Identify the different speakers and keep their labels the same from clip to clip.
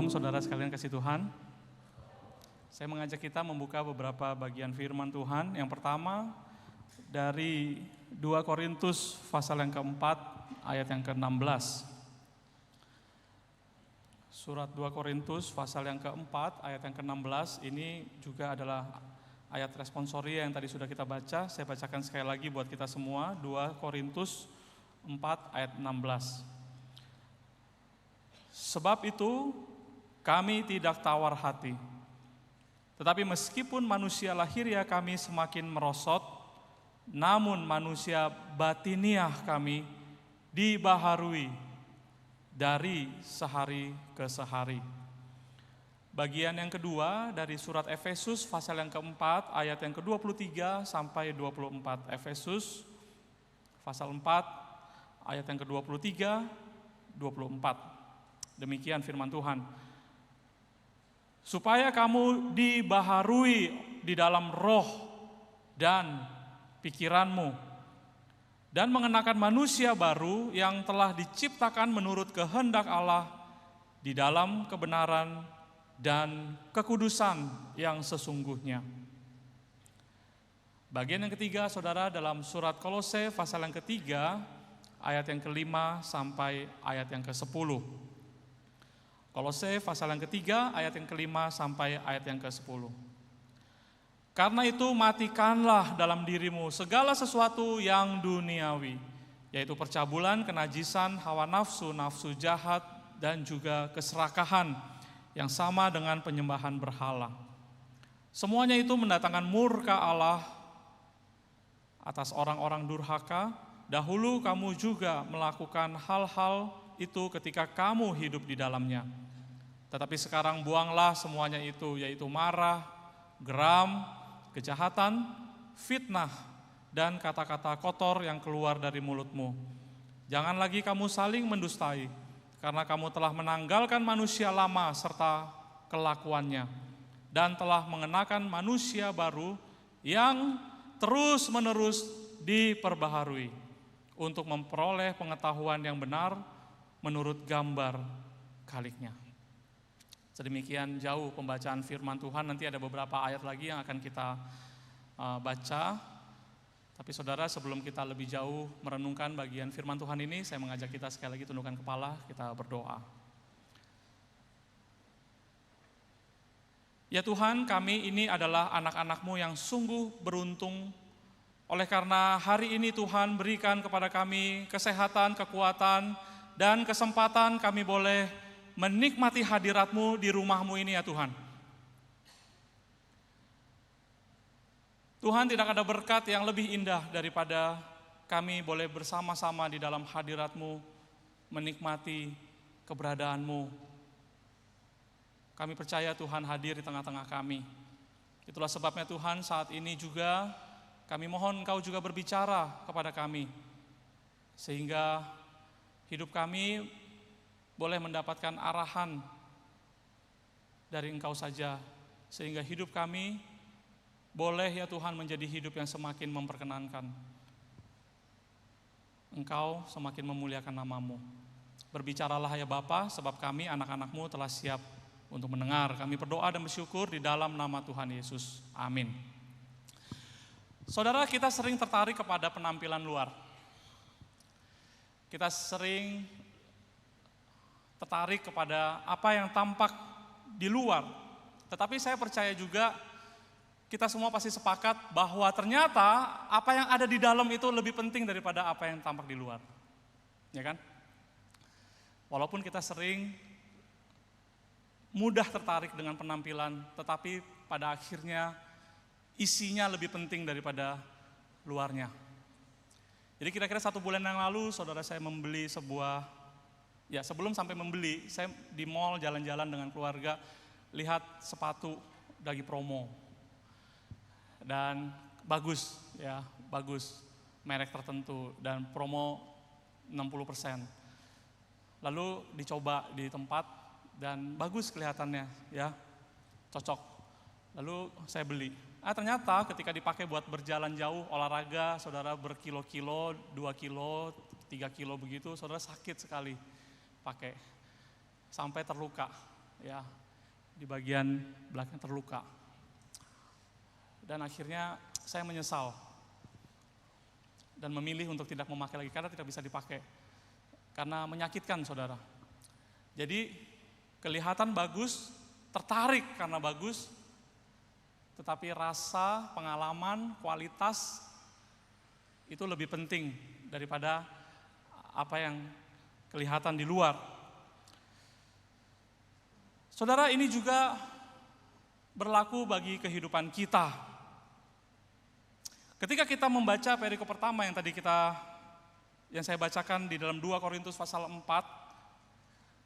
Speaker 1: Shalom saudara sekalian kasih Tuhan. Saya mengajak kita membuka beberapa bagian firman Tuhan. Yang pertama dari 2 Korintus pasal yang keempat ayat yang ke-16. Surat 2 Korintus pasal yang keempat ayat yang ke-16 ini juga adalah ayat responsoria yang tadi sudah kita baca. Saya bacakan sekali lagi buat kita semua. 2 Korintus 4 ayat 16. Sebab itu kami tidak tawar hati, tetapi meskipun manusia lahiriah kami semakin merosot, namun manusia batiniah kami dibaharui dari sehari ke sehari. Bagian yang kedua dari surat Efesus pasal yang keempat ayat yang ke-23 sampai 24. Efesus pasal 4 ayat yang ke-23, 24. Demikian firman Tuhan. Supaya kamu dibaharui di dalam roh dan pikiranmu, dan mengenakan manusia baru yang telah diciptakan menurut kehendak Allah di dalam kebenaran dan kekudusan yang sesungguhnya. Bagian yang ketiga, saudara, dalam surat Kolose pasal yang ketiga, ayat yang ke-5 sampai ayat yang ke-10. Kolose pasal yang ketiga, ayat yang ke-5 sampai ayat yang ke-10. Karena itu matikanlah dalam dirimu segala sesuatu yang duniawi, yaitu percabulan, kenajisan, hawa nafsu, nafsu jahat, dan juga keserakahan yang sama dengan penyembahan berhala. Semuanya itu mendatangkan murka Allah atas orang-orang durhaka. Dahulu kamu juga melakukan hal-hal itu ketika kamu hidup di dalamnya. Tetapi sekarang buanglah semuanya itu, yaitu marah, geram, kejahatan, fitnah, dan kata-kata kotor yang keluar dari mulutmu. Jangan lagi kamu saling mendustai, karena kamu telah menanggalkan manusia lama serta kelakuannya, dan telah mengenakan manusia baru yang terus-menerus diperbaharui untuk memperoleh pengetahuan yang benar menurut gambar Khaliknya. Sedemikian jauh pembacaan firman Tuhan. Nanti ada beberapa ayat lagi yang akan kita baca. Tapi saudara, sebelum kita lebih jauh merenungkan bagian firman Tuhan ini, saya mengajak kita sekali lagi tundukkan kepala, kita berdoa. Ya Tuhan, kami ini adalah anak-anak-Mu yang sungguh beruntung. Oleh karena hari ini Tuhan berikan kepada kami kesehatan, kekuatan, dan kesempatan kami boleh menikmati hadirat-Mu di rumah-Mu ini ya Tuhan. Tuhan, tidak ada berkat yang lebih indah daripada kami boleh bersama-sama di dalam hadirat-Mu, menikmati keberadaan-Mu. Kami percaya Tuhan hadir di tengah-tengah kami. Itulah sebabnya Tuhan saat ini juga kami mohon Engkau juga berbicara kepada kami, sehingga hidup kami boleh mendapatkan arahan dari Engkau saja, sehingga hidup kami boleh ya Tuhan menjadi hidup yang semakin memperkenankan Engkau, semakin memuliakan nama-Mu. Berbicaralah ya Bapa, sebab kami anak-anak-Mu telah siap untuk mendengar. Kami berdoa dan bersyukur di dalam nama Tuhan Yesus. Amin. Saudara, kita sering tertarik kepada penampilan luar. Kita sering tertarik kepada apa yang tampak di luar. Tetapi saya percaya juga kita semua pasti sepakat bahwa ternyata apa yang ada di dalam itu lebih penting daripada apa yang tampak di luar. Ya kan? Walaupun kita sering mudah tertarik dengan penampilan, tetapi pada akhirnya isinya lebih penting daripada luarnya. Jadi kira-kira 1 bulan yang lalu saudara saya membeli sebuah, ya sebelum sampai membeli, saya di mall jalan-jalan dengan keluarga, lihat sepatu lagi promo. Dan bagus, ya bagus, merek tertentu dan promo 60%. Lalu dicoba di tempat dan bagus kelihatannya, ya cocok. Lalu saya beli. Ternyata ketika dipakai buat berjalan jauh, olahraga, saudara berkilo-kilo, 2 kilo, 3 kilo begitu, saudara sakit sekali pakai, sampai terluka. ya, di bagian belakang terluka. Dan akhirnya saya menyesal dan memilih untuk tidak memakai lagi karena tidak bisa dipakai. Karena menyakitkan saudara. Jadi kelihatan bagus, tertarik karena bagus, tetapi rasa, pengalaman, kualitas itu lebih penting daripada apa yang kelihatan di luar. Saudara, ini juga berlaku bagi kehidupan kita. Ketika kita membaca perikop pertama yang saya bacakan di dalam 2 Korintus pasal 4,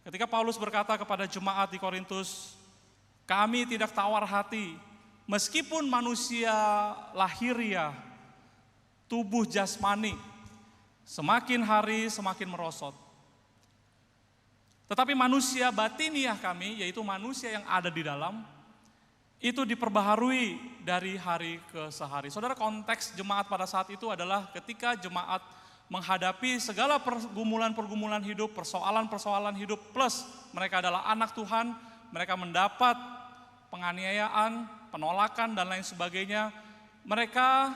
Speaker 1: ketika Paulus berkata kepada jemaat di Korintus, kami tidak tawar hati, meskipun manusia lahiriah, tubuh jasmani, semakin hari semakin merosot. Tetapi manusia batiniah kami, yaitu manusia yang ada di dalam, itu diperbaharui dari hari ke sehari. Saudara, konteks jemaat pada saat itu adalah ketika jemaat menghadapi segala pergumulan-pergumulan hidup, persoalan-persoalan hidup, plus mereka adalah anak Tuhan, mereka mendapat penganiayaan, penolakan, dan lain sebagainya. Mereka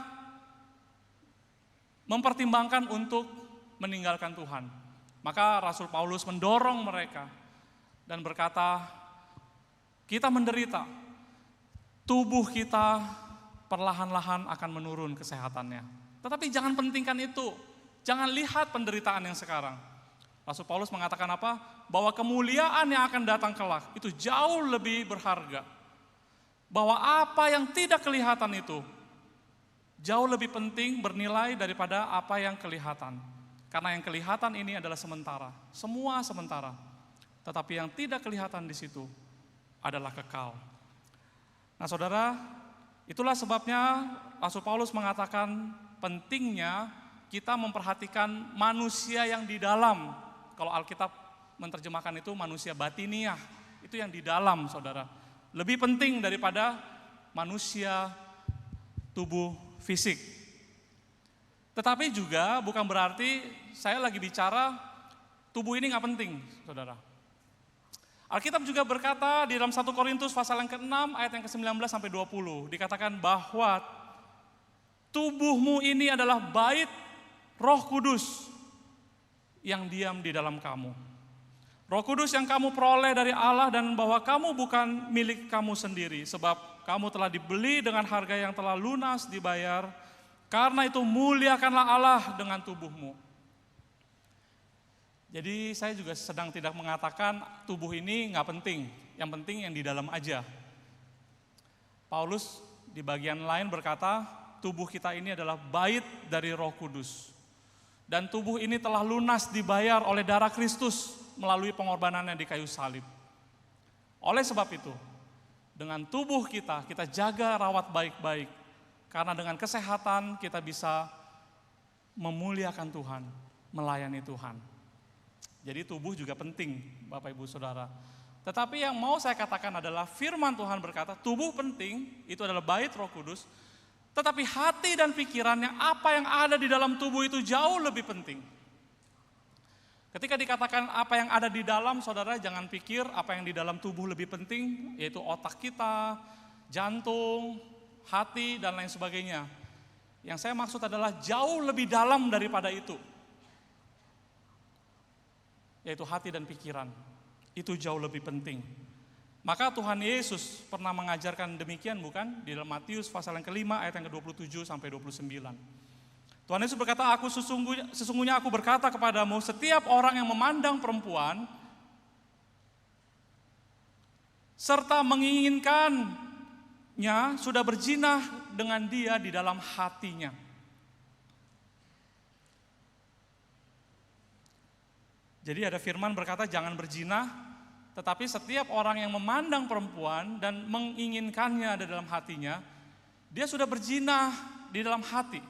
Speaker 1: mempertimbangkan untuk meninggalkan Tuhan. Maka Rasul Paulus mendorong mereka dan berkata, kita menderita, tubuh kita perlahan-lahan akan menurun kesehatannya. Tetapi jangan pentingkan itu. Jangan lihat penderitaan yang sekarang. Rasul Paulus mengatakan apa? Bahwa kemuliaan yang akan datang kelak itu jauh lebih berharga. Bahwa apa yang tidak kelihatan itu jauh lebih penting bernilai daripada apa yang kelihatan. Karena yang kelihatan ini adalah sementara. Semua sementara. Tetapi yang tidak kelihatan di situ adalah kekal. Nah saudara, itulah sebabnya Rasul Paulus mengatakan pentingnya kita memperhatikan manusia yang di dalam. Kalau Alkitab menerjemahkan itu manusia batiniah, itu yang di dalam saudara. Lebih penting daripada manusia tubuh fisik. Tetapi juga bukan berarti saya lagi bicara tubuh ini gak penting saudara. Alkitab juga berkata di dalam 1 Korintus pasal yang ke-6 ayat yang ke-19 sampai 20 dikatakan bahwa tubuhmu ini adalah bait Roh Kudus yang diam di dalam kamu. Roh Kudus yang kamu peroleh dari Allah dan bahwa kamu bukan milik kamu sendiri sebab kamu telah dibeli dengan harga yang telah lunas dibayar. Karena itu muliakanlah Allah dengan tubuhmu. Jadi saya juga sedang tidak mengatakan tubuh ini nggak penting, yang penting yang di dalam aja. Paulus di bagian lain berkata, tubuh kita ini adalah bait dari Roh Kudus. Dan tubuh ini telah lunas dibayar oleh darah Kristus melalui pengorbanannya di kayu salib. Oleh sebab itu, dengan tubuh kita jaga rawat baik-baik. Karena dengan kesehatan kita bisa memuliakan Tuhan, melayani Tuhan. Jadi tubuh juga penting, Bapak Ibu Saudara. Tetapi yang mau saya katakan adalah firman Tuhan berkata, tubuh penting, itu adalah bait Roh Kudus. Tetapi hati dan pikirannya, apa yang ada di dalam tubuh itu jauh lebih penting. Ketika dikatakan apa yang ada di dalam, saudara jangan pikir apa yang di dalam tubuh lebih penting, yaitu otak kita, jantung, hati, dan lain sebagainya. Yang saya maksud adalah jauh lebih dalam daripada itu. Yaitu hati dan pikiran, itu jauh lebih penting. Maka Tuhan Yesus pernah mengajarkan demikian bukan? Di dalam Matius pasal yang ke-5 ayat yang ke-27 sampai 29. Tuhan Yesus berkata, sesungguhnya aku berkata kepadamu, setiap orang yang memandang perempuan serta menginginkannya sudah berzina dengan dia di dalam hatinya. Jadi ada firman berkata jangan berzina, tetapi setiap orang yang memandang perempuan dan menginginkannya ada dalam hatinya, dia sudah berzina di dalam hati.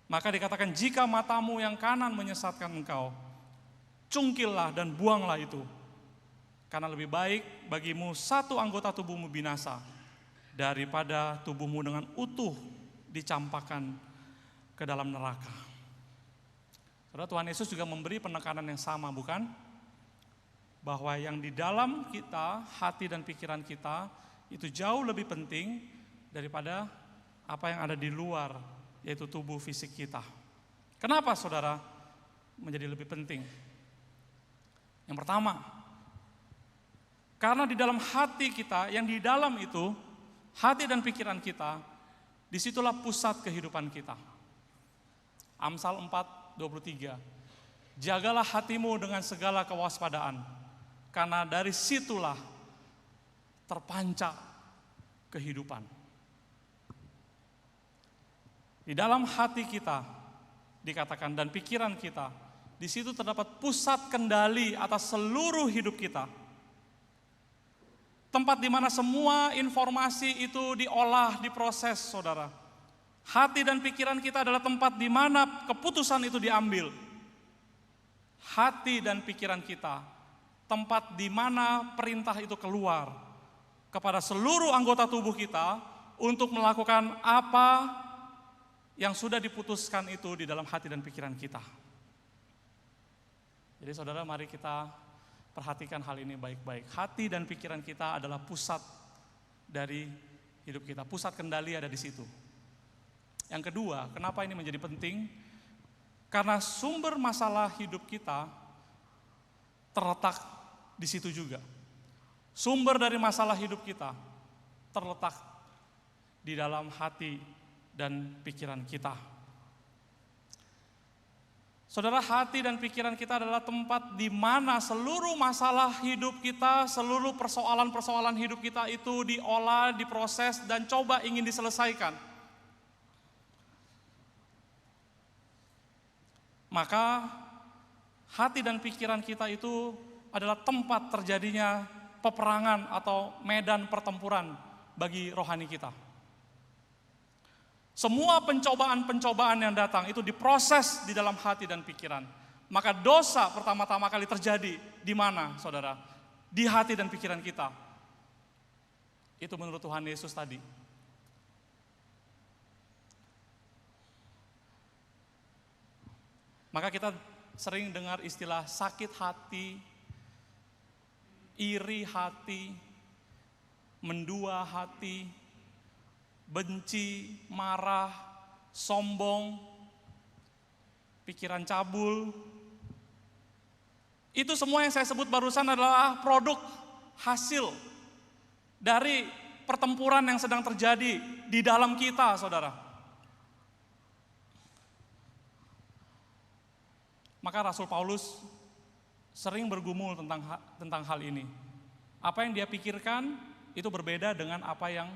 Speaker 1: Maka dikatakan jika matamu yang kanan menyesatkan engkau, cungkillah dan buanglah itu. Karena lebih baik bagimu satu anggota tubuhmu binasa daripada tubuhmu dengan utuh dicampakkan ke dalam neraka. Saudara, Tuhan Yesus juga memberi penekanan yang sama, bukan? bahwa yang di dalam kita, hati dan pikiran kita, itu jauh lebih penting daripada apa yang ada di luar, yaitu tubuh fisik kita. Kenapa saudara menjadi lebih penting? Yang pertama, karena di dalam hati kita, yang di dalam itu, hati dan pikiran kita, disitulah pusat kehidupan kita. Amsal 4:23, jagalah hatimu dengan segala kewaspadaan, karena dari situlah terpancar kehidupan. Di dalam hati kita dikatakan dan pikiran kita, di situ terdapat pusat kendali atas seluruh hidup kita. Tempat di mana semua informasi itu diolah, diproses, saudara. Hati dan pikiran kita adalah tempat di mana keputusan itu diambil. Hati dan pikiran kita, tempat di mana perintah itu keluar kepada seluruh anggota tubuh kita untuk melakukan apa yang sudah diputuskan itu di dalam hati dan pikiran kita. Jadi saudara, mari kita perhatikan hal ini baik-baik. Hati dan pikiran kita adalah pusat dari hidup kita. Pusat kendali ada di situ. Yang kedua, kenapa ini menjadi penting? Karena sumber masalah hidup kita terletak di situ juga. Sumber dari masalah hidup kita terletak di dalam hati dan pikiran kita. Saudara, hati dan pikiran kita adalah tempat di mana seluruh masalah hidup kita, seluruh persoalan-persoalan hidup kita itu diolah, diproses, dan coba ingin diselesaikan. Maka hati dan pikiran kita itu adalah tempat terjadinya peperangan atau medan pertempuran bagi rohani kita. Semua pencobaan-pencobaan yang datang itu diproses di dalam hati dan pikiran. Maka dosa pertama-tama kali terjadi di mana, saudara? Di hati dan pikiran kita. Itu menurut Tuhan Yesus tadi. Maka kita sering dengar istilah sakit hati, iri hati, mendua hati, benci, marah, sombong, pikiran cabul. Itu semua yang saya sebut barusan adalah produk hasil dari pertempuran yang sedang terjadi di dalam kita, saudara. Maka Rasul Paulus sering bergumul tentang hal ini. Apa yang dia pikirkan itu berbeda dengan apa yang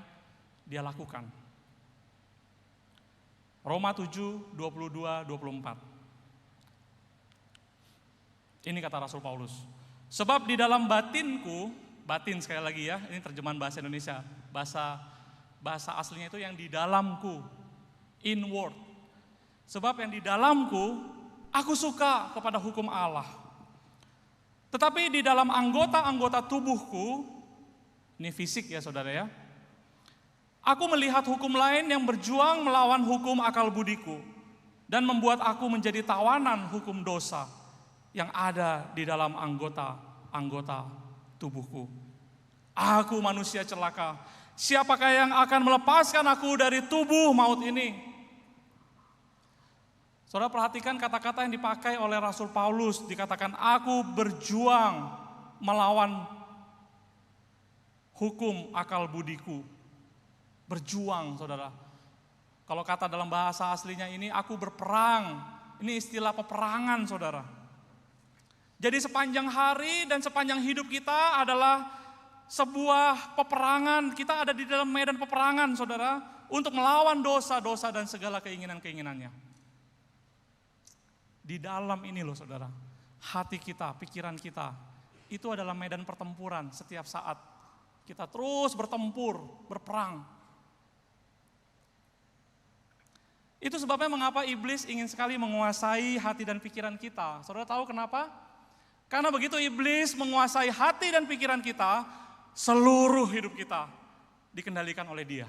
Speaker 1: dia lakukan. Roma 7:22-24. Ini kata Rasul Paulus. Sebab di dalam batinku, batin sekali lagi ya, ini terjemahan bahasa Indonesia. Bahasa aslinya itu yang di dalamku, inward. Sebab yang di dalamku, aku suka kepada hukum Allah. Tetapi di dalam anggota-anggota tubuhku, ini fisik ya saudara ya, aku melihat hukum lain yang berjuang melawan hukum akal budiku dan membuat aku menjadi tawanan hukum dosa yang ada di dalam anggota-anggota tubuhku. Aku manusia celaka, siapakah yang akan melepaskan aku dari tubuh maut ini? Saudara perhatikan kata-kata yang dipakai oleh Rasul Paulus, dikatakan aku berjuang melawan hukum akal budiku. Berjuang, saudara. Kalau kata dalam bahasa aslinya ini, aku berperang. Ini istilah peperangan, saudara. Jadi sepanjang hari dan sepanjang hidup kita adalah sebuah peperangan. Kita ada di dalam medan peperangan, saudara, untuk melawan dosa-dosa dan segala keinginan-keinginannya. Di dalam ini loh, saudara, hati kita, pikiran kita, itu adalah medan pertempuran setiap saat. Kita terus bertempur, berperang. Itu sebabnya mengapa iblis ingin sekali menguasai hati dan pikiran kita. Saudara tahu kenapa? Karena begitu iblis menguasai hati dan pikiran kita, seluruh hidup kita dikendalikan oleh dia.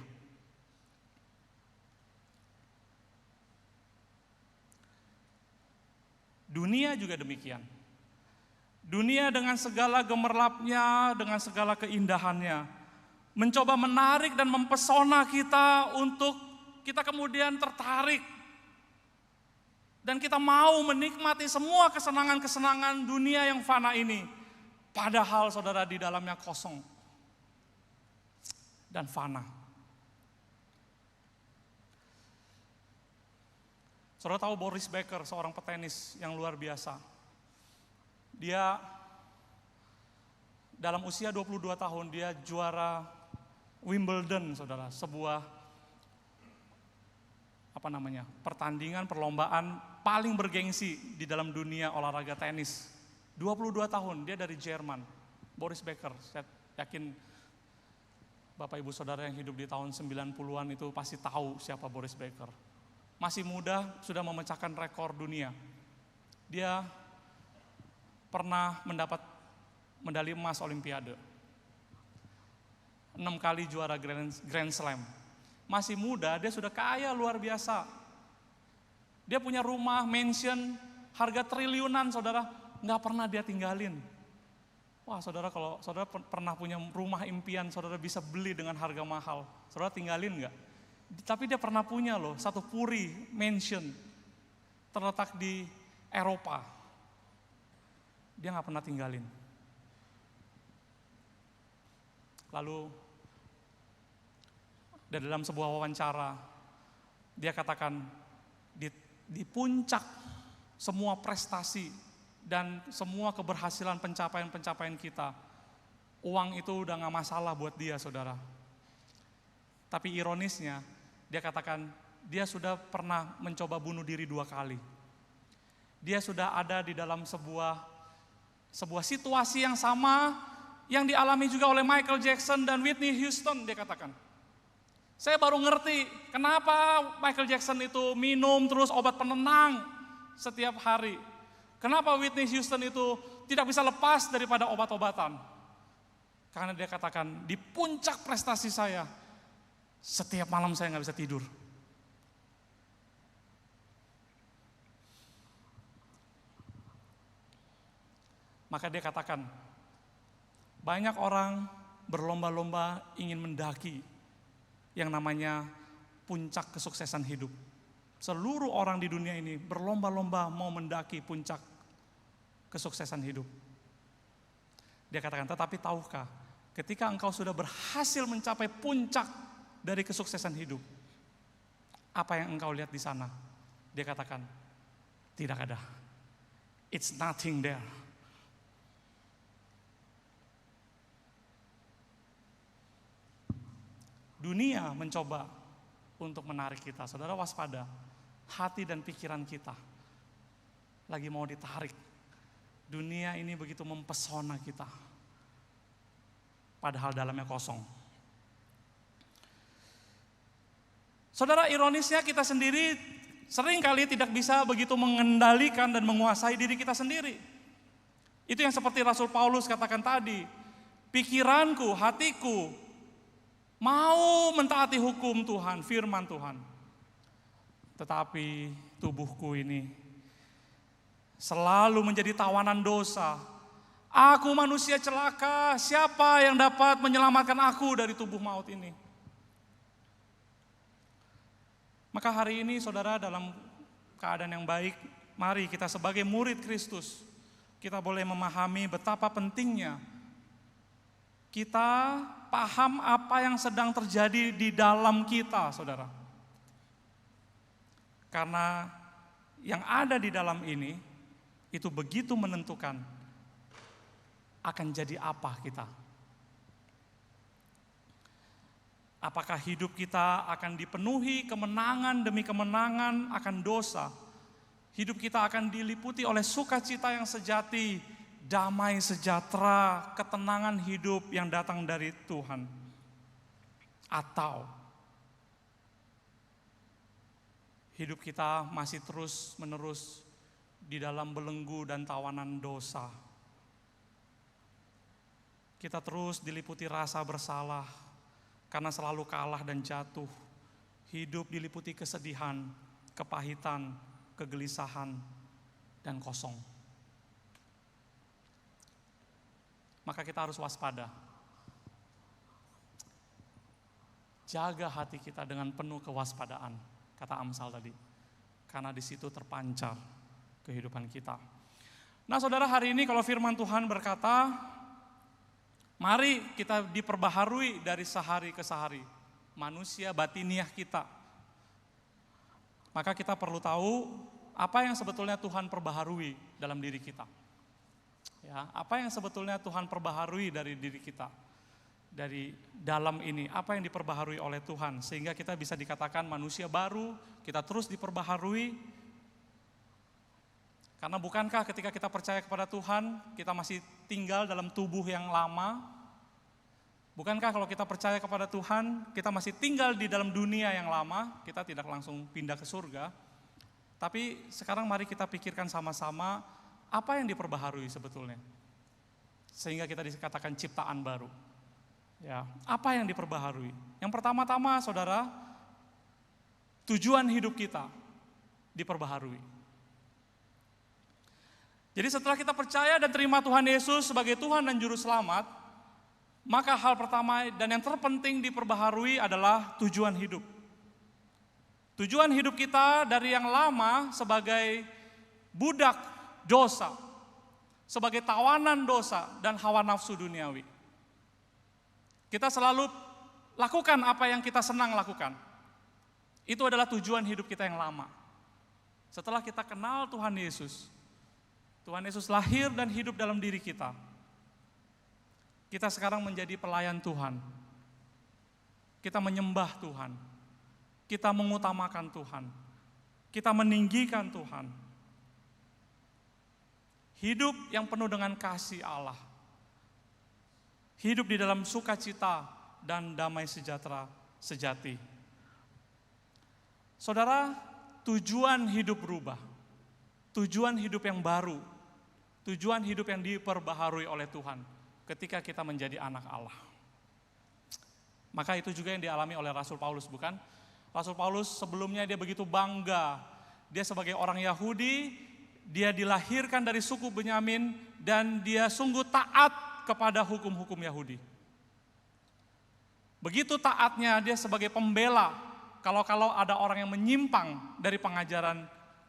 Speaker 1: Dunia juga demikian. Dunia dengan segala gemerlapnya, dengan segala keindahannya, mencoba menarik dan mempesona kita untuk kita kemudian tertarik. Dan kita mau menikmati semua kesenangan-kesenangan dunia yang fana ini. Padahal saudara di dalamnya kosong dan fana. Saudara tahu Boris Becker, seorang petenis yang luar biasa. Dia dalam usia 22 tahun dia juara Wimbledon, saudara, sebuah pertandingan perlombaan paling bergengsi di dalam dunia olahraga tenis. 22 tahun, dia dari Jerman. Boris Becker, saya yakin Bapak Ibu Saudara yang hidup di tahun 90-an itu pasti tahu siapa Boris Becker. Masih muda, sudah memecahkan rekor dunia. Dia pernah mendapat medali emas Olimpiade. 6 kali juara Grand Slam. Masih muda, dia sudah kaya luar biasa. Dia punya rumah, mansion, harga triliunan, saudara, nggak pernah dia tinggalin. Wah, saudara, kalau saudara pernah punya rumah impian, saudara bisa beli dengan harga mahal, saudara tinggalin nggak? Tapi dia pernah punya loh, satu puri mansion, terletak di Eropa. Dia nggak pernah tinggalin. Lalu dan dalam sebuah wawancara, dia katakan di puncak semua prestasi dan semua keberhasilan pencapaian-pencapaian kita, uang itu udah gak masalah buat dia, saudara. Tapi ironisnya, dia katakan dia sudah pernah mencoba bunuh diri 2 kali. Dia sudah ada di dalam sebuah situasi yang sama yang dialami juga oleh Michael Jackson dan Whitney Houston, dia katakan. Saya baru ngerti kenapa Michael Jackson itu minum terus obat penenang setiap hari. Kenapa Whitney Houston itu tidak bisa lepas daripada obat-obatan. Karena dia katakan, di puncak prestasi saya, setiap malam saya nggak bisa tidur. Maka dia katakan, banyak orang berlomba-lomba ingin mendaki yang namanya puncak kesuksesan hidup. Seluruh orang di dunia ini berlomba-lomba mau mendaki puncak kesuksesan hidup. Dia katakan, tetapi tahukah, ketika engkau sudah berhasil mencapai puncak dari kesuksesan hidup, apa yang engkau lihat di sana? Dia katakan, tidak ada. It's nothing there. Dunia mencoba untuk menarik kita. Saudara waspada, hati dan pikiran kita lagi mau ditarik. Dunia ini begitu mempesona kita, padahal dalamnya kosong. Saudara, ironisnya kita sendiri seringkali tidak bisa begitu mengendalikan dan menguasai diri kita sendiri. Itu yang seperti Rasul Paulus katakan tadi, pikiranku, hatiku mau mentaati hukum Tuhan, firman Tuhan. Tetapi tubuhku ini selalu menjadi tawanan dosa. Aku manusia celaka, siapa yang dapat menyelamatkan aku dari tubuh maut ini? Maka hari ini saudara, dalam keadaan yang baik, mari kita sebagai murid Kristus, kita boleh memahami betapa pentingnya kita paham apa yang sedang terjadi di dalam kita, saudara. Karena yang ada di dalam ini, itu begitu menentukan akan jadi apa kita. Apakah hidup kita akan dipenuhi kemenangan demi kemenangan akan dosa? Hidup kita akan diliputi oleh sukacita yang sejati, damai sejahtera, ketenangan hidup yang datang dari Tuhan. Atau hidup kita masih terus menerus di dalam belenggu dan tawanan dosa. Kita terus diliputi rasa bersalah karena selalu kalah dan jatuh. Hidup diliputi kesedihan, kepahitan, kegelisahan, dan kosong. maka kita harus waspada. Jaga hati kita dengan penuh kewaspadaan, kata Amsal tadi. Karena di situ terpancar kehidupan kita. Nah saudara, hari ini kalau firman Tuhan berkata, mari kita diperbaharui dari sehari ke sehari. Manusia batiniah kita. Maka kita perlu tahu apa yang sebetulnya Tuhan perbaharui dalam diri kita. Ya, apa yang sebetulnya Tuhan perbaharui dari diri kita. Dari dalam ini, apa yang diperbaharui oleh Tuhan. Sehingga kita bisa dikatakan manusia baru, kita terus diperbaharui. Karena bukankah ketika kita percaya kepada Tuhan, kita masih tinggal dalam tubuh yang lama? Bukankah kalau kita percaya kepada Tuhan, kita masih tinggal di dalam dunia yang lama, kita tidak langsung pindah ke surga. Tapi sekarang mari kita pikirkan sama-sama, apa yang diperbaharui sebetulnya? Sehingga kita dikatakan ciptaan baru. Ya, apa yang diperbaharui? Yang pertama-tama saudara, tujuan hidup kita diperbaharui. Jadi setelah kita percaya dan terima Tuhan Yesus sebagai Tuhan dan Juru Selamat, maka hal pertama dan yang terpenting diperbaharui adalah tujuan hidup. Tujuan hidup kita dari yang lama sebagai budak dosa, sebagai tawanan dosa dan hawa nafsu duniawi. Kita selalu lakukan apa yang kita senang lakukan. Itu adalah tujuan hidup kita yang lama. Setelah kita kenal Tuhan Yesus lahir dan hidup dalam diri kita. Kita sekarang menjadi pelayan Tuhan. Kita menyembah Tuhan. Kita mengutamakan Tuhan. Kita meninggikan Tuhan. Hidup yang penuh dengan kasih Allah. Hidup di dalam sukacita dan damai sejahtera sejati. Saudara, tujuan hidup berubah. Tujuan hidup yang baru. Tujuan hidup yang diperbaharui oleh Tuhan ketika kita menjadi anak Allah. Maka itu juga yang dialami oleh Rasul Paulus, bukan? Rasul Paulus sebelumnya dia begitu bangga. Dia sebagai orang Yahudi, dia dilahirkan dari suku Benyamin dan dia sungguh taat kepada hukum-hukum Yahudi. Begitu taatnya dia sebagai pembela kalau ada orang yang menyimpang dari pengajaran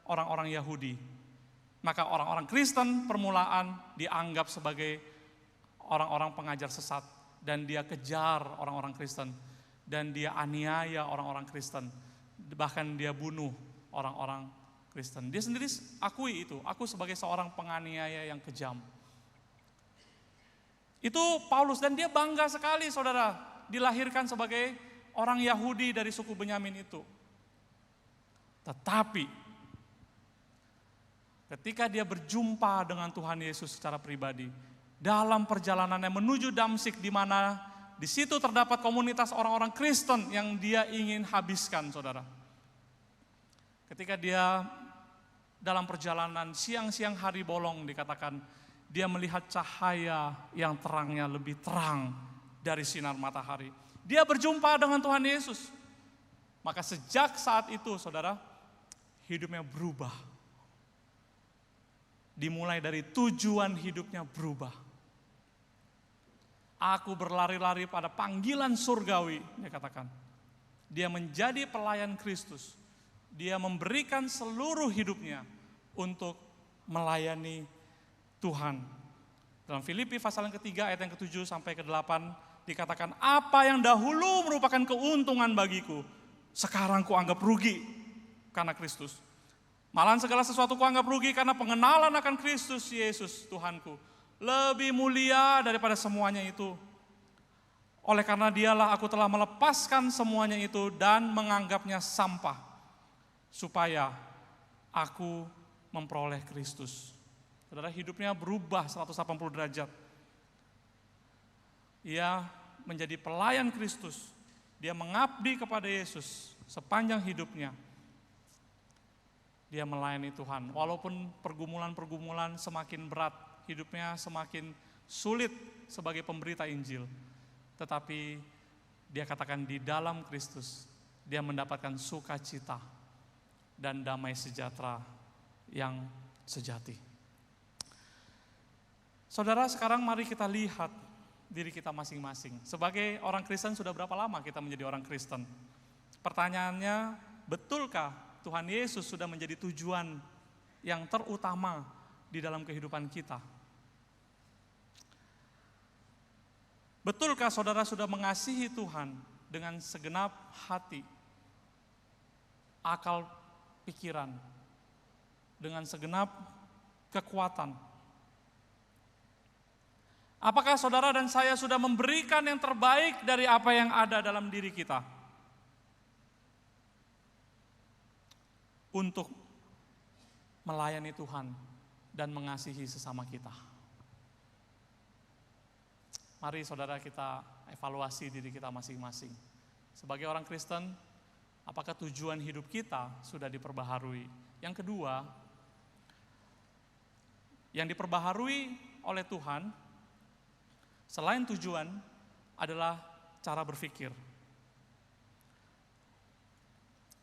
Speaker 1: orang-orang Yahudi. Maka orang-orang Kristen permulaan dianggap sebagai orang-orang pengajar sesat dan dia kejar orang-orang Kristen dan dia aniaya orang-orang Kristen, bahkan dia bunuh orang-orang Kristen. Dia sendiri akui itu, aku sebagai seorang penganiaya yang kejam. Itu Paulus dan dia bangga sekali saudara, dilahirkan sebagai orang Yahudi dari suku Benyamin itu. Tetapi ketika dia berjumpa dengan Tuhan Yesus secara pribadi, dalam perjalanannya menuju Damsyik di mana di situ terdapat komunitas orang-orang Kristen yang dia ingin habiskan saudara. Ketika dia dalam perjalanan siang-siang hari bolong dikatakan, dia melihat cahaya yang terangnya lebih terang dari sinar matahari. Dia berjumpa dengan Tuhan Yesus. Maka sejak saat itu saudara, hidupnya berubah. Dimulai dari tujuan hidupnya berubah. Aku berlari-lari pada panggilan surgawi, dia katakan. Dia menjadi pelayan Kristus. Dia memberikan seluruh hidupnya untuk melayani Tuhan. Dalam Filipi pasal yang ketiga ayat yang ke-7 sampai ke-8 dikatakan, apa yang dahulu merupakan keuntungan bagiku, sekarang kuanggap rugi karena Kristus. Malahan segala sesuatu kuanggap rugi karena pengenalan akan Kristus Yesus Tuhanku lebih mulia daripada semuanya itu. Oleh karena dialah aku telah melepaskan semuanya itu dan menganggapnya sampah, supaya aku memperoleh Kristus. Saudara, hidupnya berubah 180 derajat. Ia menjadi pelayan Kristus. Dia mengabdi kepada Yesus sepanjang hidupnya. Dia melayani Tuhan. Walaupun pergumulan-pergumulan semakin berat, hidupnya semakin sulit sebagai pemberita Injil. Tetapi dia katakan di dalam Kristus, dia mendapatkan sukacita dan damai sejahtera yang sejati. Saudara, sekarang mari kita lihat diri kita masing-masing. Sebagai orang Kristen, sudah berapa lama kita menjadi orang Kristen? Pertanyaannya, betulkah Tuhan Yesus sudah menjadi tujuan yang terutama di dalam kehidupan kita? Betulkah saudara sudah mengasihi Tuhan dengan segenap hati, akal, pikiran, dengan segenap kekuatan? Apakah saudara dan saya sudah memberikan yang terbaik dari apa yang ada dalam diri kita untuk melayani Tuhan dan mengasihi sesama kita? Mari saudara kita evaluasi diri kita masing-masing. Sebagai orang Kristen, apakah tujuan hidup kita sudah diperbaharui? Yang kedua, yang diperbaharui oleh Tuhan selain tujuan adalah cara berpikir.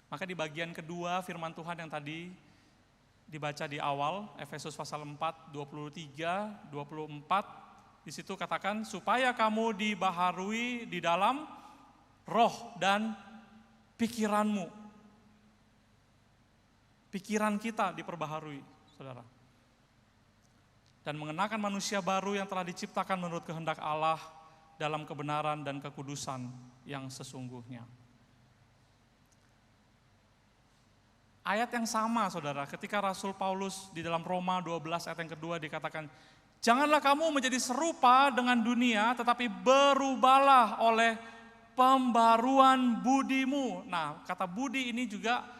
Speaker 1: Maka di bagian kedua firman Tuhan yang tadi dibaca di awal, Efesus pasal 4, 23, 24, di situ katakan, supaya kamu dibaharui di dalam roh dan pikiranmu. Pikiran kita diperbaharui, saudara. Dan mengenakan manusia baru yang telah diciptakan menurut kehendak Allah dalam kebenaran dan kekudusan yang sesungguhnya. Ayat yang sama, saudara, ketika Rasul Paulus di dalam Roma 12 ayat yang kedua dikatakan, janganlah kamu menjadi serupa dengan dunia, tetapi berubahlah oleh pembaruan budimu. Nah, kata budi ini juga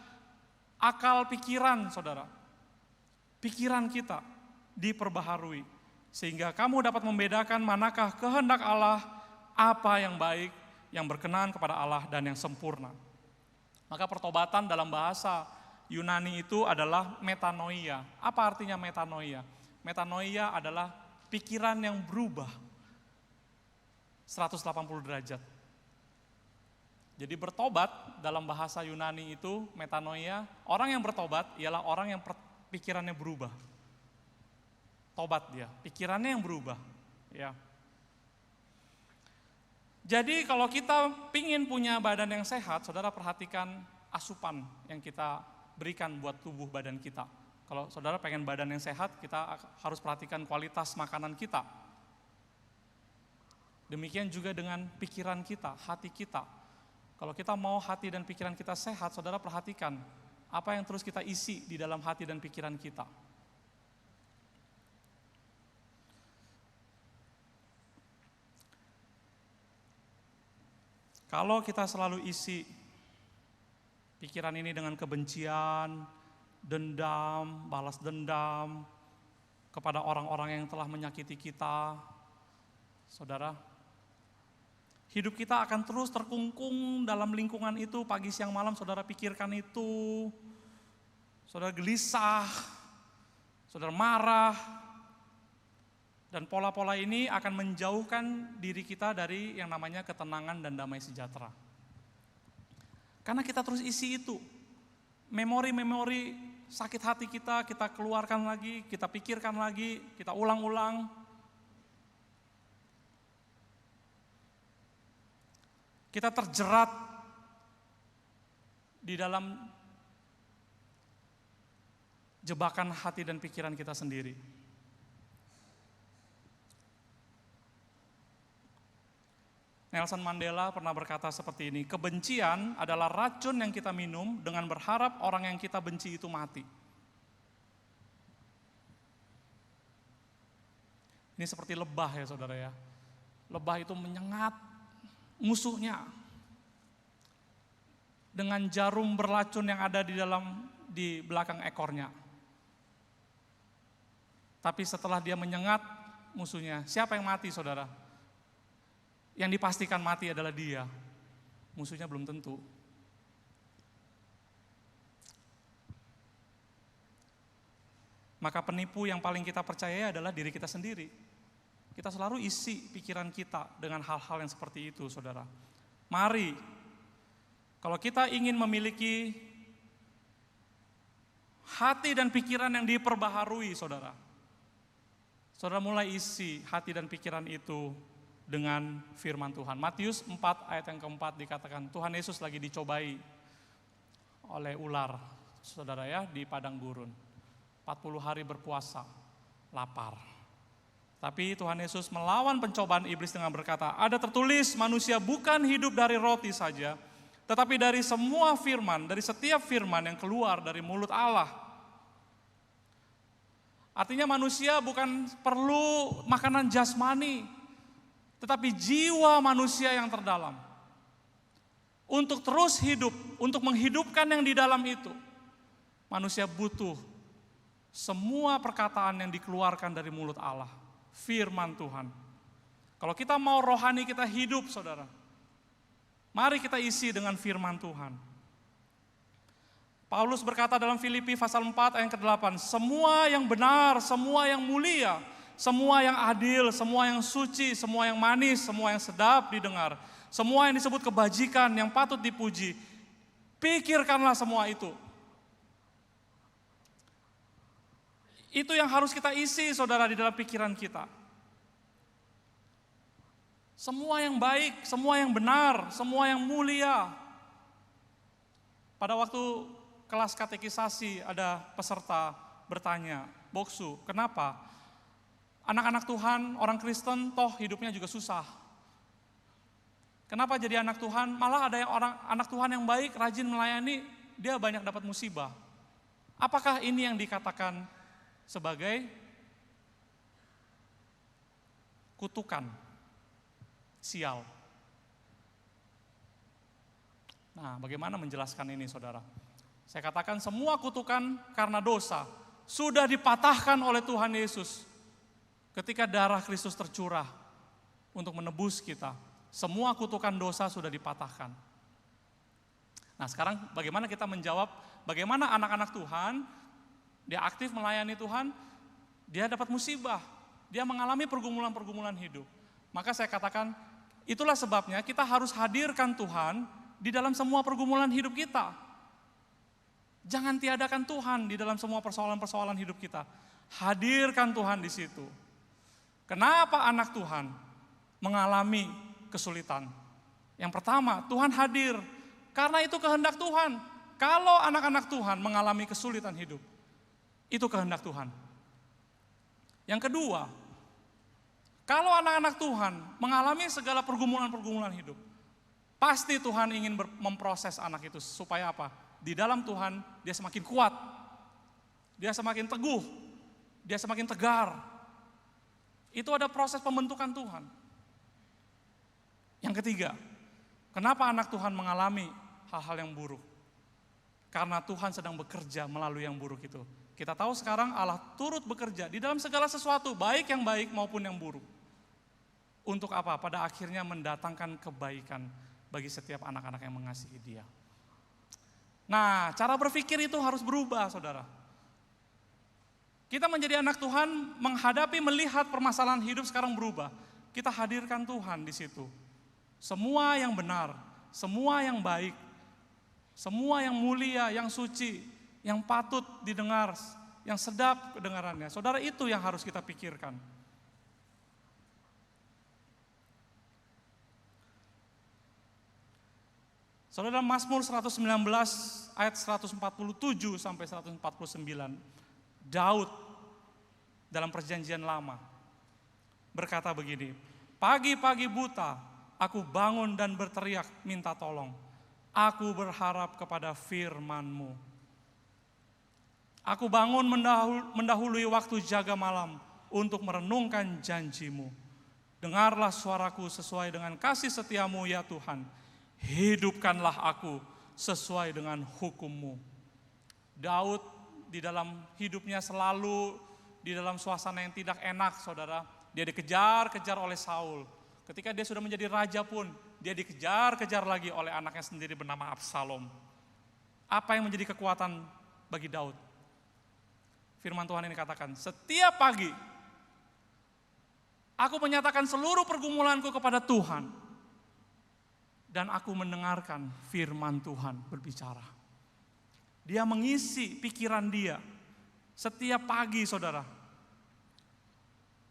Speaker 1: akal pikiran, saudara. Pikiran kita diperbaharui, sehingga kamu dapat membedakan manakah kehendak Allah, apa yang baik, yang berkenan kepada Allah, dan yang sempurna. Maka pertobatan dalam bahasa Yunani itu adalah metanoia. Apa artinya metanoia? Metanoia adalah pikiran yang berubah 180 derajat. Jadi bertobat dalam bahasa Yunani itu metanoia, orang yang bertobat ialah orang yang pikirannya berubah. Tobat dia, pikirannya yang berubah. Ya. Jadi kalau kita pingin punya badan yang sehat, saudara perhatikan asupan yang kita berikan buat tubuh badan kita. Kalau saudara pengen badan yang sehat, kita harus perhatikan kualitas makanan kita. Demikian juga dengan pikiran kita, hati kita. Kalau kita mau hati dan pikiran kita sehat, saudara perhatikan apa yang terus kita isi di dalam hati dan pikiran kita. Kalau kita selalu isi pikiran ini dengan kebencian, dendam, balas dendam kepada orang-orang yang telah menyakiti kita, saudara, hidup kita akan terus terkungkung dalam lingkungan itu. Pagi, siang, malam saudara pikirkan itu, saudara gelisah, saudara marah. Dan pola-pola ini akan menjauhkan diri kita dari yang namanya ketenangan dan damai sejahtera. Karena kita terus isi itu. Memori-memori sakit hati kita keluarkan lagi, kita pikirkan lagi, kita ulang-ulang. Kita terjerat di dalam jebakan hati dan pikiran kita sendiri. Nelson Mandela pernah berkata seperti ini, kebencian adalah racun yang kita minum dengan berharap orang yang kita benci itu mati. Ini seperti lebah ya saudara ya. Lebah itu menyengat musuhnya dengan jarum berlacun yang ada di belakang ekornya. Tapi setelah dia menyengat musuhnya, siapa yang mati saudara? Yang dipastikan mati adalah dia, musuhnya belum tentu. Maka penipu yang paling kita percaya adalah diri kita sendiri. Kita selalu isi pikiran kita dengan hal-hal yang seperti itu, saudara. Mari, kalau kita ingin memiliki hati dan pikiran yang diperbaharui, saudara, Saudara mulai isi hati dan pikiran itu dengan firman Tuhan. Matius 4 ayat yang keempat dikatakan Tuhan Yesus lagi dicobai oleh ular, saudara ya, di padang gurun. 40 hari berpuasa, lapar. Tapi Tuhan Yesus melawan pencobaan iblis dengan berkata, ada tertulis manusia bukan hidup dari roti saja, tetapi dari semua firman, dari setiap firman yang keluar dari mulut Allah. Artinya manusia bukan perlu makanan jasmani, tetapi jiwa manusia yang terdalam. Untuk terus hidup, untuk menghidupkan yang di dalam itu, manusia butuh semua perkataan yang dikeluarkan dari mulut Allah, firman Tuhan. Kalau kita mau rohani kita hidup, saudara, mari kita isi dengan firman Tuhan. Paulus berkata dalam Filipi pasal 4 ayat ke-8, semua yang benar, semua yang mulia, semua yang adil, semua yang suci, semua yang manis, semua yang sedap didengar, semua yang disebut kebajikan, yang patut dipuji, pikirkanlah semua itu. Itu yang harus kita isi, saudara, di dalam pikiran kita. Semua yang baik, semua yang benar, semua yang mulia. Pada waktu kelas katekisasi ada peserta bertanya, Boksu, kenapa anak-anak Tuhan, orang Kristen toh hidupnya juga susah? Kenapa jadi anak Tuhan? Malah ada yang orang anak Tuhan yang baik, rajin melayani, dia banyak dapat musibah. Apakah ini yang dikatakan sebagai kutukan, sial? Nah, bagaimana menjelaskan ini, saudara? Saya katakan semua kutukan karena dosa sudah dipatahkan oleh Tuhan Yesus ketika darah Kristus tercurah untuk menebus kita. Semua kutukan dosa sudah dipatahkan. Nah, sekarang bagaimana kita menjawab, bagaimana anak-anak Tuhan, dia aktif melayani Tuhan, dia dapat musibah, dia mengalami pergumulan-pergumulan hidup. Maka saya katakan, itulah sebabnya kita harus hadirkan Tuhan di dalam semua pergumulan hidup kita. Jangan tiadakan Tuhan di dalam semua persoalan-persoalan hidup kita. Hadirkan Tuhan di situ. Kenapa anak Tuhan mengalami kesulitan? Yang pertama, Tuhan hadir karena itu kehendak Tuhan. Kalau anak-anak Tuhan mengalami kesulitan hidup, itu kehendak Tuhan. Yang kedua, kalau anak-anak Tuhan mengalami segala pergumulan-pergumulan hidup, pasti Tuhan ingin memproses anak itu supaya apa? Di dalam Tuhan dia semakin kuat, dia semakin teguh, dia semakin tegar. Itu ada proses pembentukan Tuhan. Yang ketiga, kenapa anak Tuhan mengalami hal-hal yang buruk? Karena Tuhan sedang bekerja melalui yang buruk itu. Kita tahu sekarang Allah turut bekerja di dalam segala sesuatu, baik yang baik maupun yang buruk. Untuk apa? Pada akhirnya mendatangkan kebaikan bagi setiap anak-anak yang mengasihi Dia. Nah, cara berpikir itu harus berubah, saudara. Kita menjadi anak Tuhan, menghadapi, melihat permasalahan hidup sekarang berubah. Kita hadirkan Tuhan di situ. Semua yang benar, semua yang baik, semua yang mulia, yang suci, yang patut didengar, yang sedap kedengarannya. Saudara, itu yang harus kita pikirkan. Saudara, Mazmur 119 ayat 147 sampai 149. Daud dalam perjanjian lama berkata begini, pagi-pagi buta aku bangun dan berteriak minta tolong. Aku berharap kepada firman-Mu. Aku bangun mendahului waktu jaga malam untuk merenungkan janji-Mu. Dengarlah suaraku sesuai dengan kasih setia-Mu ya Tuhan. Hidupkanlah aku sesuai dengan hukum-Mu. Daud di dalam hidupnya selalu di dalam suasana yang tidak enak, saudara. Dia dikejar-kejar oleh Saul. Ketika dia sudah menjadi raja pun, dia dikejar-kejar lagi oleh anaknya sendiri bernama Absalom. Apa yang menjadi kekuatan bagi Daud? Firman Tuhan ini katakan, setiap pagi aku menyatakan seluruh pergumulanku kepada Tuhan. Dan aku mendengarkan firman Tuhan berbicara. Dia mengisi pikiran dia setiap pagi, saudara.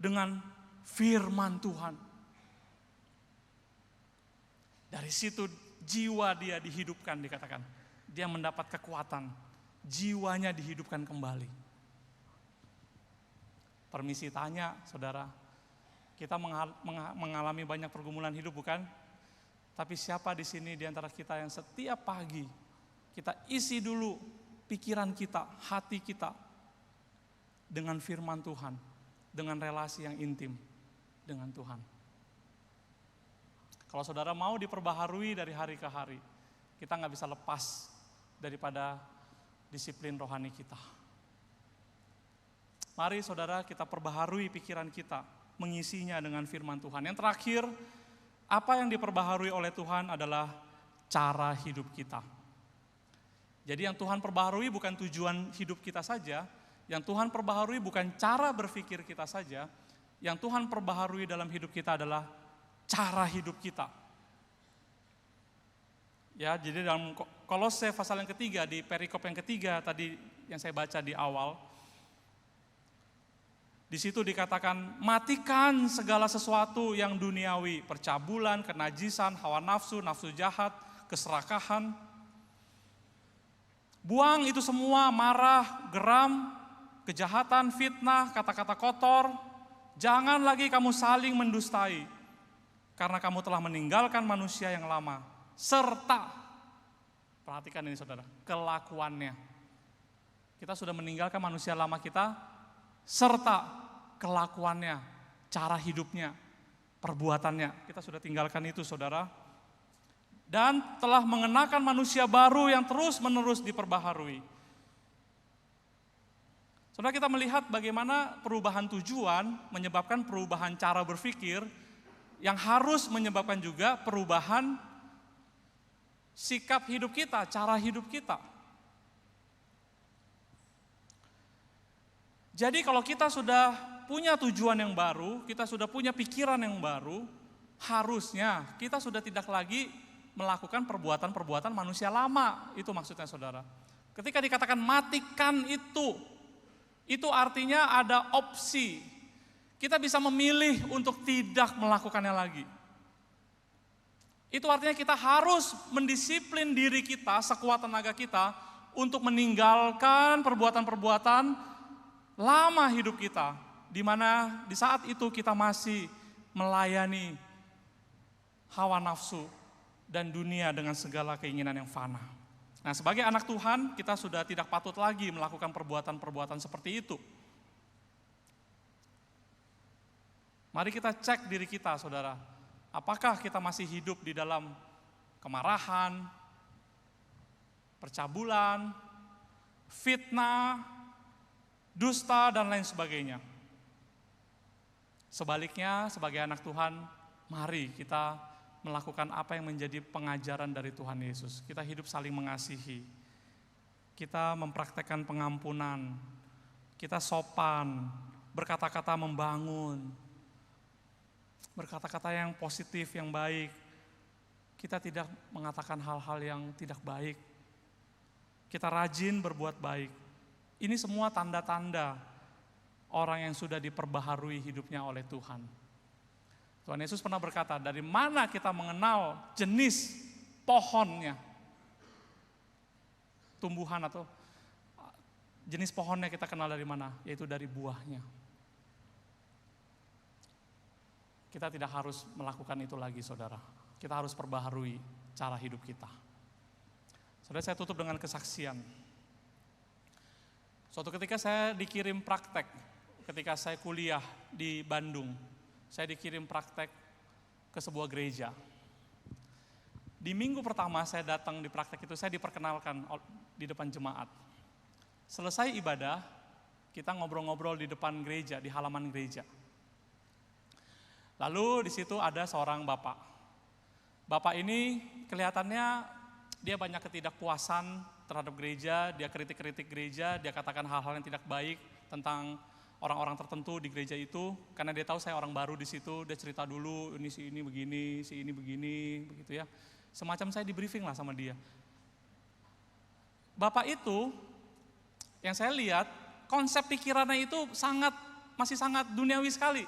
Speaker 1: dengan firman Tuhan. Dari situ jiwa dia dihidupkan, dikatakan. Dia mendapat kekuatan, jiwanya dihidupkan kembali. Permisi tanya, saudara, kita mengalami banyak pergumulan hidup, bukan? Tapi siapa di sini di antara kita yang setiap pagi kita isi dulu pikiran kita, hati kita dengan firman Tuhan, dengan relasi yang intim dengan Tuhan. Kalau saudara mau diperbaharui dari hari ke hari, kita nggak bisa lepas daripada disiplin rohani kita. Mari saudara kita perbaharui pikiran kita, mengisinya dengan firman Tuhan. Yang terakhir, apa yang diperbaharui oleh Tuhan adalah cara hidup kita. Jadi yang Tuhan perbaharui bukan tujuan hidup kita saja, yang Tuhan perbaharui bukan cara berpikir kita saja, yang Tuhan perbaharui dalam hidup kita adalah cara hidup kita. Ya, jadi dalam Kolose pasal yang ketiga, di perikop yang ketiga tadi yang saya baca di awal, di situ dikatakan, matikan segala sesuatu yang duniawi, percabulan, kenajisan, hawa nafsu, nafsu jahat, keserakahan. Buang itu semua, marah, geram, kejahatan, fitnah, kata-kata kotor. Jangan lagi kamu saling mendustai, karena kamu telah meninggalkan manusia yang lama, serta, perhatikan ini saudara, kelakuannya. Kita sudah meninggalkan manusia lama kita, serta kelakuannya, cara hidupnya, perbuatannya. Kita sudah tinggalkan itu saudara. Dan telah mengenakan manusia baru yang terus-menerus diperbaharui. Saudara, kita melihat bagaimana perubahan tujuan menyebabkan perubahan cara berpikir, yang harus menyebabkan juga perubahan sikap hidup kita, cara hidup kita. Jadi kalau kita sudah punya tujuan yang baru, kita sudah punya pikiran yang baru, harusnya kita sudah tidak lagi melakukan perbuatan-perbuatan manusia lama. Itu maksudnya saudara. Ketika dikatakan matikan itu artinya ada opsi. Kita bisa memilih untuk tidak melakukannya lagi. Itu artinya kita harus mendisiplin diri kita sekuat tenaga kita untuk meninggalkan perbuatan-perbuatan lama hidup kita, di mana di saat itu kita masih melayani hawa nafsu dan dunia dengan segala keinginan yang fana. Nah, sebagai anak Tuhan, kita sudah tidak patut lagi melakukan perbuatan-perbuatan seperti itu. Mari kita cek diri kita, saudara. Apakah kita masih hidup di dalam kemarahan, percabulan, fitnah, dusta, dan lain sebagainya. Sebaliknya, sebagai anak Tuhan, mari kita melakukan apa yang menjadi pengajaran dari Tuhan Yesus. Kita hidup saling mengasihi. Kita mempraktekkan pengampunan. Kita sopan, berkata-kata membangun. Berkata-kata yang positif, yang baik. Kita tidak mengatakan hal-hal yang tidak baik. Kita rajin berbuat baik. Ini semua tanda-tanda orang yang sudah diperbaharui hidupnya oleh Tuhan. Tuhan Yesus pernah berkata, dari mana kita mengenal jenis pohonnya? Tumbuhan atau jenis pohonnya kita kenal dari mana? Yaitu dari buahnya. Kita tidak harus melakukan itu lagi, saudara. Kita harus perbaharui cara hidup kita. Saudara, saya tutup dengan kesaksian. Suatu ketika saya dikirim praktek, ketika saya kuliah di Bandung. Saya dikirim praktek ke sebuah gereja. Di minggu pertama saya datang di praktek itu, saya diperkenalkan di depan jemaat. Selesai ibadah, kita ngobrol-ngobrol di depan gereja, di halaman gereja. Lalu di situ ada seorang bapak. Bapak ini kelihatannya dia banyak ketidakpuasan terhadap gereja, dia kritik-kritik gereja, dia katakan hal-hal yang tidak baik tentang orang-orang tertentu di gereja itu, karena dia tahu saya orang baru di situ. Dia cerita dulu, ini si ini begini, begitu ya. Semacam saya di briefing lah sama dia. Bapak itu, yang saya lihat, konsep pikirannya itu sangat masih sangat duniawi sekali.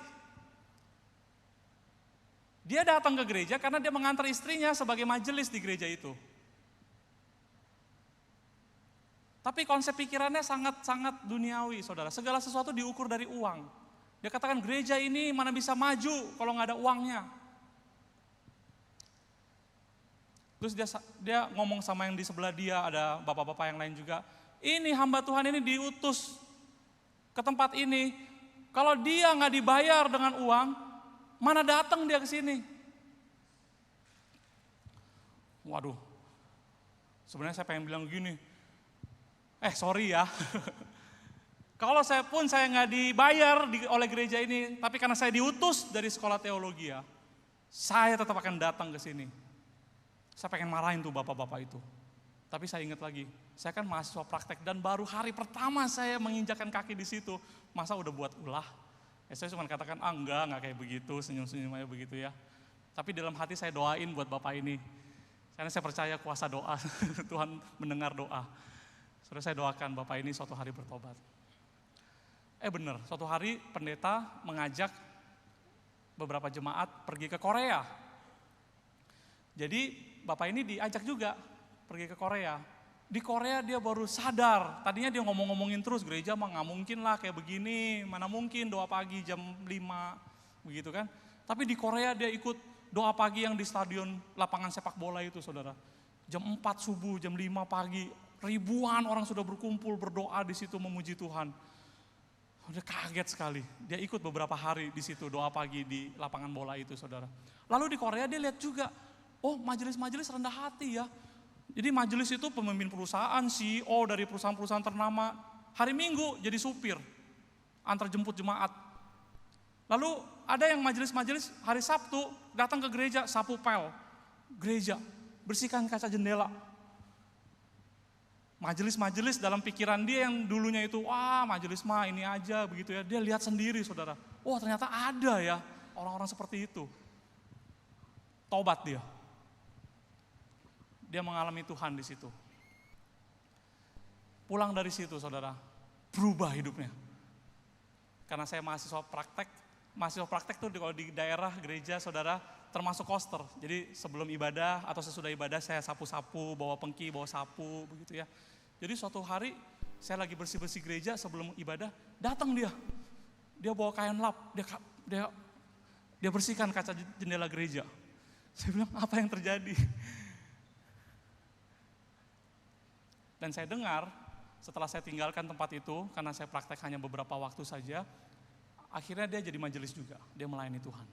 Speaker 1: Dia datang ke gereja karena dia mengantar istrinya sebagai majelis di gereja itu. Tapi konsep pikirannya sangat duniawi, saudara. Segala sesuatu diukur dari uang. Dia katakan gereja ini mana bisa maju kalau nggak ada uangnya. Terus dia ngomong sama yang di sebelah dia, ada bapak-bapak yang lain juga. Ini hamba Tuhan ini diutus ke tempat ini. Kalau dia nggak dibayar dengan uang, mana datang dia ke sini? Waduh, sebenarnya saya pengen bilang gini, sorry ya. Kalau saya nggak dibayar oleh gereja ini, tapi karena saya diutus dari sekolah teologi ya, saya tetap akan datang ke sini. Saya pengen marahin tuh bapak-bapak itu. Tapi saya ingat lagi, saya kan mahasiswa praktek dan baru hari pertama saya menginjakkan kaki di situ, masa udah buat ulah? Saya cuma katakan, enggak kayak begitu, senyum-senyum aja begitu ya. Tapi dalam hati saya doain buat bapak ini, karena saya percaya kuasa doa, Tuhan mendengar doa. Sudah saya doakan bapak ini suatu hari bertobat. Benar, suatu hari pendeta mengajak beberapa jemaat pergi ke Korea. Jadi bapak ini diajak juga pergi ke Korea. Di Korea dia baru sadar, tadinya dia ngomong-ngomongin terus, gereja mah nggak mungkin lah kayak begini, mana mungkin doa pagi jam 5, begitu kan. Tapi di Korea dia ikut doa pagi yang di stadion lapangan sepak bola itu, saudara. Jam 4 subuh, jam 5 pagi, ribuan orang sudah berkumpul berdoa di situ memuji Tuhan. Udah kaget sekali, dia ikut beberapa hari di situ doa pagi di lapangan bola itu, saudara. Lalu di Korea dia lihat juga, majelis-majelis rendah hati ya. Jadi majelis itu pemimpin perusahaan, CEO dari perusahaan-perusahaan ternama, hari Minggu jadi supir, antar jemput jemaat. Lalu ada yang majelis-majelis hari Sabtu datang ke gereja, sapu pel gereja, bersihkan kaca jendela. Majelis-majelis dalam pikiran dia yang dulunya itu, majelis mah ini aja begitu ya, dia lihat sendiri, saudara. Ternyata ada ya orang-orang seperti itu. Tobat dia. Dia mengalami Tuhan di situ. Pulang dari situ, saudara, berubah hidupnya. Karena saya mahasiswa praktek tuh kalau di daerah gereja, saudara, termasuk koster. Jadi sebelum ibadah atau sesudah ibadah saya sapu-sapu, bawa pengki, bawa sapu, begitu ya. Jadi suatu hari saya lagi bersih-bersih gereja sebelum ibadah, datang dia. Dia bawa kain lap, dia bersihkan kaca jendela gereja. Saya bilang, apa yang terjadi? Dan saya dengar setelah saya tinggalkan tempat itu, karena saya praktek hanya beberapa waktu saja, akhirnya dia jadi majelis juga, dia melayani Tuhan.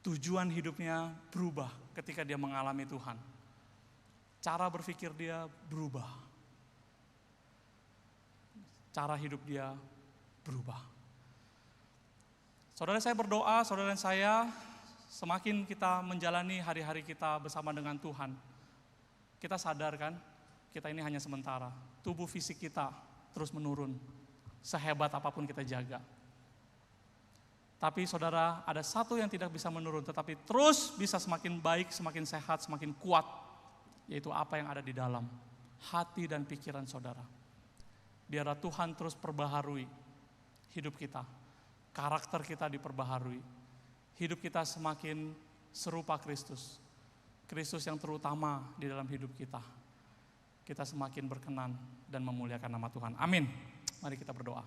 Speaker 1: Tujuan hidupnya berubah ketika dia mengalami Tuhan. Cara berpikir dia berubah. Cara hidup dia berubah. Saudara saya berdoa, saudara dan saya, semakin kita menjalani hari-hari kita bersama dengan Tuhan, kita sadar kan, kita ini hanya sementara. Tubuh fisik kita terus menurun, sehebat apapun kita jaga. Tapi saudara, ada satu yang tidak bisa menurun, tetapi terus bisa semakin baik, semakin sehat, semakin kuat, yaitu apa yang ada di dalam hati dan pikiran saudara. Biarlah Tuhan terus perbaharui hidup kita, karakter kita diperbaharui, hidup kita semakin serupa Kristus. Kristus yang terutama di dalam hidup kita. Kita semakin berkenan dan memuliakan nama Tuhan. Amin. Mari kita berdoa.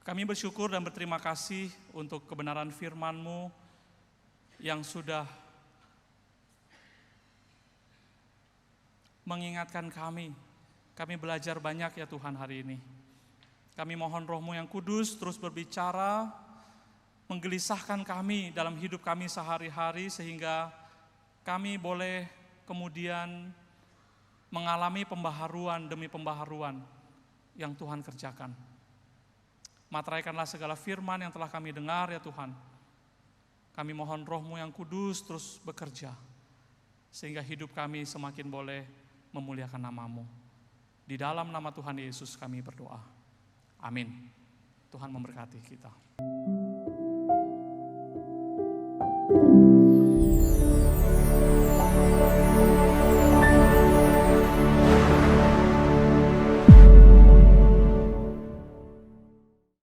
Speaker 1: Kami bersyukur dan berterima kasih untuk kebenaran firman-Mu yang sudah mengingatkan kami. Kami belajar banyak ya Tuhan hari ini. Kami mohon Roh-Mu yang kudus terus berbicara, menggelisahkan kami dalam hidup kami sehari-hari sehingga kami boleh kemudian mengalami pembaharuan demi pembaharuan yang Tuhan kerjakan. Materaikanlah segala firman yang telah kami dengar ya Tuhan. Kami mohon Roh-Mu yang kudus terus bekerja sehingga hidup kami semakin boleh memuliakan nama-Mu. Di dalam nama Tuhan Yesus kami berdoa. Amin. Tuhan memberkati kita.